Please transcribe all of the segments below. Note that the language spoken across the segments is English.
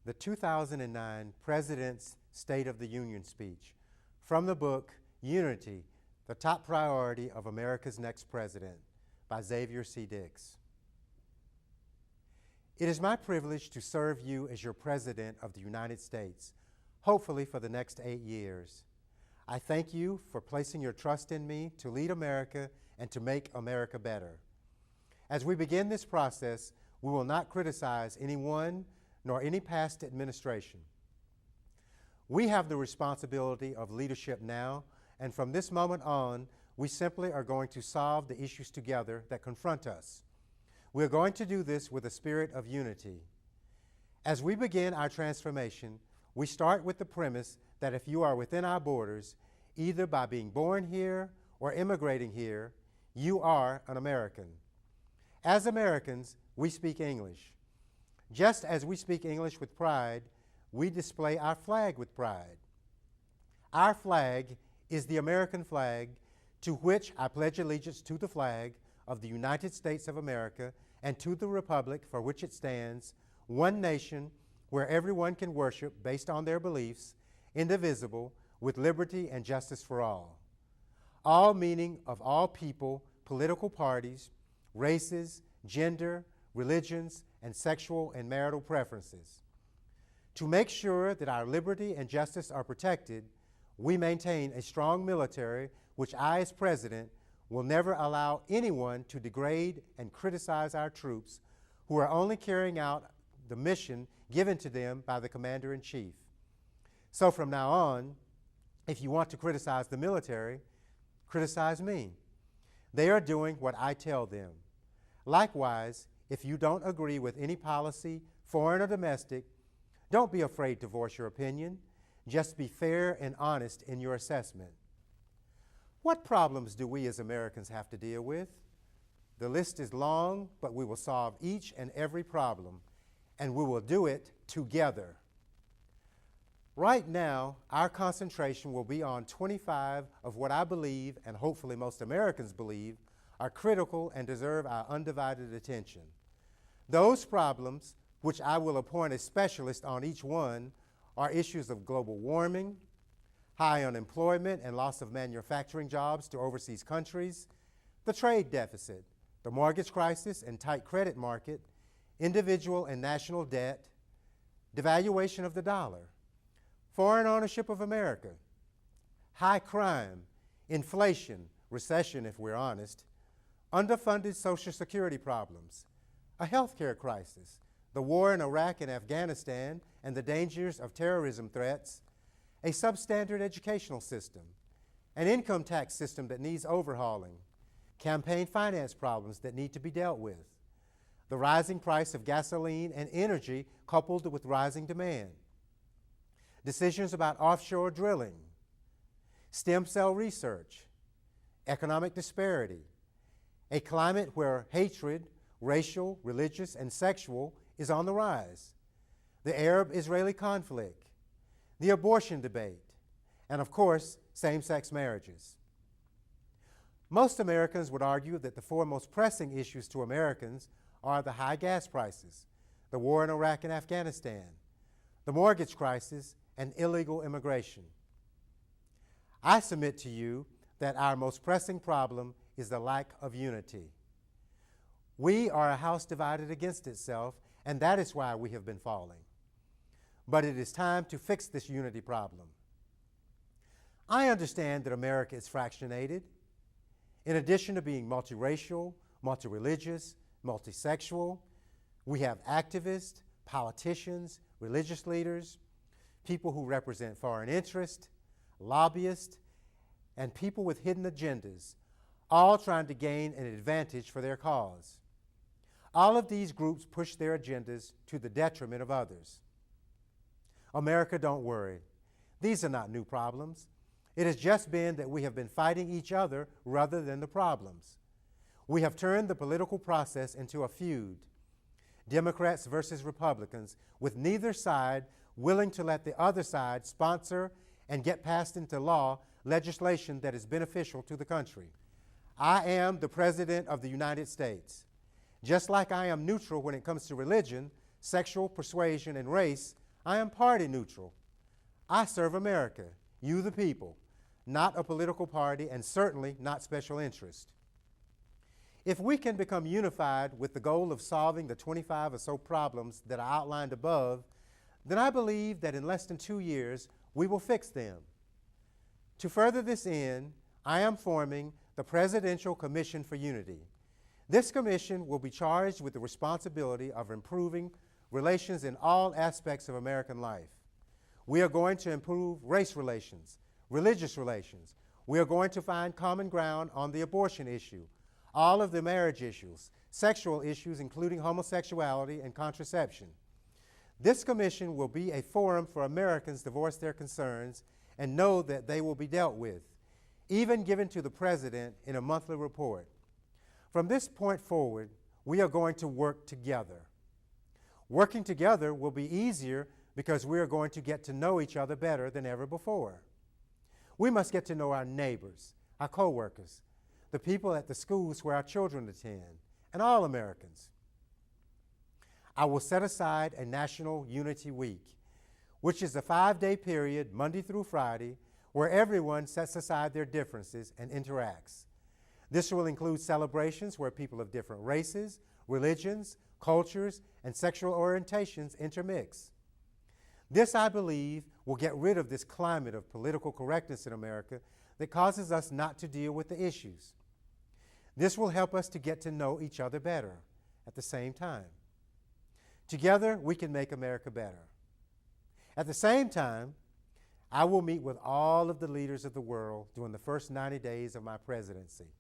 the 2009 President's State of the Union speech from the book Unity, the Top Priority of America's Next President by Xavier C. Dix. It is my privilege to serve you as your President of the United States, hopefully for the next 8 years. I thank you for placing your trust in me to lead America and to make America better. As we begin this process, we will not criticize anyone nor any past administration. We have the responsibility of leadership now, and from this moment on, we simply are going to solve the issues together that confront us. We are going to do this with a spirit of unity. As we begin our transformation, we start with the premise that if you are within our borders, either by being born here or immigrating here, you are an American. As Americans, we speak English. Just as we speak English with pride, we display our flag with pride. Our flag is the American flag, to which I pledge allegiance to the flag of the United States of America and to the republic for which it stands, one nation where everyone can worship based on their beliefs, indivisible, with liberty and justice for all. All meaning of all people, political parties, races, gender, religions, and sexual and marital preferences. To make sure that our liberty and justice are protected, we maintain a strong military, which I, as President, will never allow anyone to degrade and criticize our troops, who are only carrying out the mission given to them by the Commander-in-Chief. So from now on, if you want to criticize the military, criticize me. They are doing what I tell them. Likewise, if you don't agree with any policy, foreign or domestic, don't be afraid to voice your opinion. Just be fair and honest in your assessment. What problems do we as Americans have to deal with? The list is long, but we will solve each and every problem, and we will do it together. Right now, our concentration will be on 25 of what I believe, and hopefully most Americans believe, are critical and deserve our undivided attention. Those problems, which I will appoint a specialist on each one, are issues of global warming, high unemployment and loss of manufacturing jobs to overseas countries, the trade deficit, the mortgage crisis and tight credit market, individual and national debt, devaluation of the dollar, foreign ownership of America, high crime, inflation, recession if we're honest, underfunded Social Security problems, a healthcare crisis, the war in Iraq and Afghanistan and the dangers of terrorism threats, a substandard educational system, an income tax system that needs overhauling, campaign finance problems that need to be dealt with, the rising price of gasoline and energy coupled with rising demand, decisions about offshore drilling, stem cell research, economic disparity, a climate where hatred, racial, religious, and sexual is on the rise, the Arab-Israeli conflict, the abortion debate, and of course, same-sex marriages. Most Americans would argue that the four most pressing issues to Americans are the high gas prices, the war in Iraq and Afghanistan, the mortgage crisis, and illegal immigration. I submit to you that our most pressing problem is the lack of unity. We are a house divided against itself, and that is why we have been falling. But it is time to fix this unity problem. I understand that America is fractionated. In addition to being multiracial, multireligious, multisexual, we have activists, politicians, religious leaders, people who represent foreign interests, lobbyists, and people with hidden agendas, all trying to gain an advantage for their cause. All of these groups push their agendas to the detriment of others. America, don't worry. These are not new problems. It has just been that we have been fighting each other rather than the problems. We have turned the political process into a feud, Democrats versus Republicans, with neither side willing to let the other side sponsor and get passed into law legislation that is beneficial to the country. I am the President of the United States. Just like I am neutral when it comes to religion, sexual persuasion, and race, I am party neutral. I serve America, you the people, not a political party, and certainly not special interest. If we can become unified with the goal of solving the 25 or so problems that I outlined above, then I believe that in less than 2 years, we will fix them. To further this end, I am forming the Presidential Commission for Unity. This commission will be charged with the responsibility of improving relations in all aspects of American life. We are going to improve race relations, religious relations. We are going to find common ground on the abortion issue, all of the marriage issues, sexual issues including homosexuality and contraception. This commission will be a forum for Americans to voice their concerns and know that they will be dealt with, even given to the President in a monthly report. From this point forward, we are going to work together. Working together will be easier because we are going to get to know each other better than ever before. We must get to know our neighbors, our coworkers, the people at the schools where our children attend, and all Americans. I will set aside a National Unity Week, which is a 5-day period, Monday through Friday, where everyone sets aside their differences and interacts. This will include celebrations where people of different races, religions, cultures, and sexual orientations intermix. This, I believe, will get rid of this climate of political correctness in America that causes us not to deal with the issues. This will help us to get to know each other better at the same time. Together, we can make America better. At the same time, I will meet with all of the leaders of the world during the first 90 days of my presidency.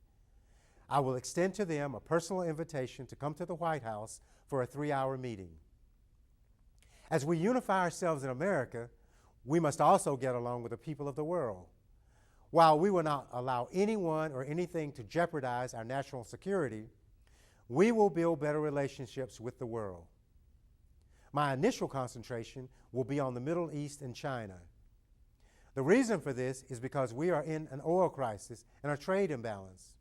I will extend to them a personal invitation to come to the White House for a 3-hour meeting. As we unify ourselves in America, we must also get along with the people of the world. While we will not allow anyone or anything to jeopardize our national security, we will build better relationships with the world. My initial concentration will be on the Middle East and China. The reason for this is because we are in an oil crisis and a trade imbalance.